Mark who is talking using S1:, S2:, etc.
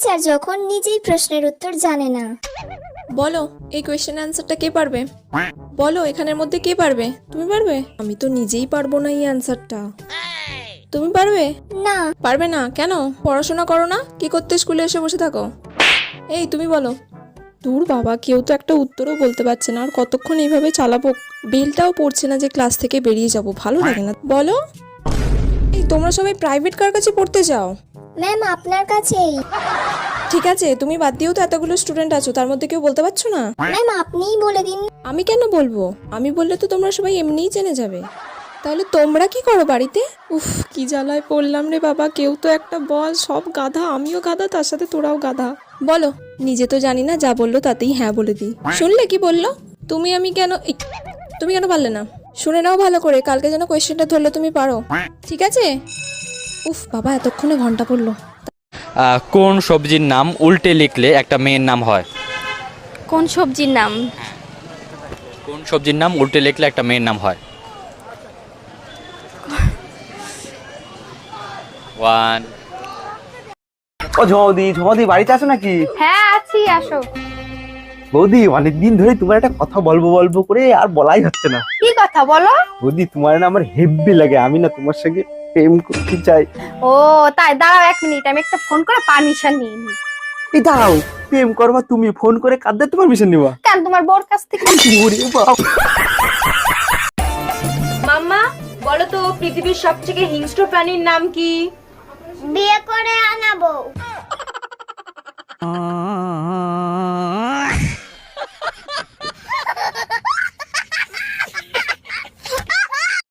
S1: Teacher যখন নিজেই প্রশ্নের উত্তর জানে না।
S2: বলো এই কোয়েশ্চেন অ্যান্সারটা কে পারবে? বলো এখানের মধ্যে কে পারবে? তুমি পারবে? আমি তো নিজেই পারবো না এই অ্যান্সারটা। তুমি পারবে?
S1: না।
S2: পারবে না কেন? পড়াশোনা করো না? কি করতে স্কুলে এসে বসে থাকো? এই তুমি বলো। দূর বাবা, কেউ তো একটা উত্তরও বলতে পারছে না, আর কতক্ষণ এইভাবে চালাবো? বেলটাও পড়ছে না যে ক্লাস থেকে বেরিয়ে যাব, ভালো লাগে না। বলো। এই তোমরা সবাই প্রাইভেট কার কাছে পড়তে যাও?
S1: ম্যাম আপনার কাছেই।
S2: ঠিক আছে, তুমি বাদ দিয়েও তো এতগুলো স্টুডেন্ট আছো, তার মধ্যে কেউ বলতে পারছো না?
S1: ম্যাম আপনিই বলে দিন।
S2: আমি কেন বলবো? আমি বললে তো তোমরা সবাই এমনিই জেনে যাবে। তাহলে তোমরা কি করো বাড়িতে? উফ, কি জ্বালায় পড়লাম রে বাবা, কেউ তো একটা বল। সব গাধা, আমিও গাধা, তার সাথে তোরাও গাধা। বলো। নিজে তো জানি না, যা বললো তাতেই হ্যাঁ বলে দিই। শুনলে কি বললো? তুমি কেন পারলে না? শুনে নাও ভালো করে, কালকে যেন কোয়েশ্চেনটা ধরলে তুমি পারো, ঠিক আছে? উফ বাবা, এতক্ষণে ঘন্টা পড়লো।
S3: কোন সবজির নাম উল্টে লিখলে একটা মেয়ের নাম হয়?
S4: কোন সবজির নাম?
S3: কোন সবজির নাম উল্টে লিখলে একটা মেয়ের নাম হয়? 1
S5: ও ঝদি ঝদি, বাড়িতে আছো নাকি?
S4: হ্যাঁ আছি, আসো।
S5: বৌদি, অনেকদিন ধরে তোমার একটা কথা বলবো বলবো করে আর বলাই হচ্ছে না।
S4: কি কথা বলো?
S5: বৌদি, তোমার না আমার হেব্বি লাগে, আমি না তোমার সঙ্গে প্রেম করতে চাই।
S4: ও তাই, দাঁড়াও 1 মিনিট, আমি একটা ফোন করে পারমিশন নিয়ে নিই।
S5: এই দাঁড়াও, প্রেম করবা তুমি, ফোন করে কাদের তোমার পারমিশন নিবা?
S4: কেন, তোমার বোর কাছ থেকে?
S5: ওরে বাপ!
S6: মাম্মা, বলো তো পৃথিবীর সবথেকে হিংস্র প্রাণীর নাম কি?
S1: বিয়ে করে আনাবো।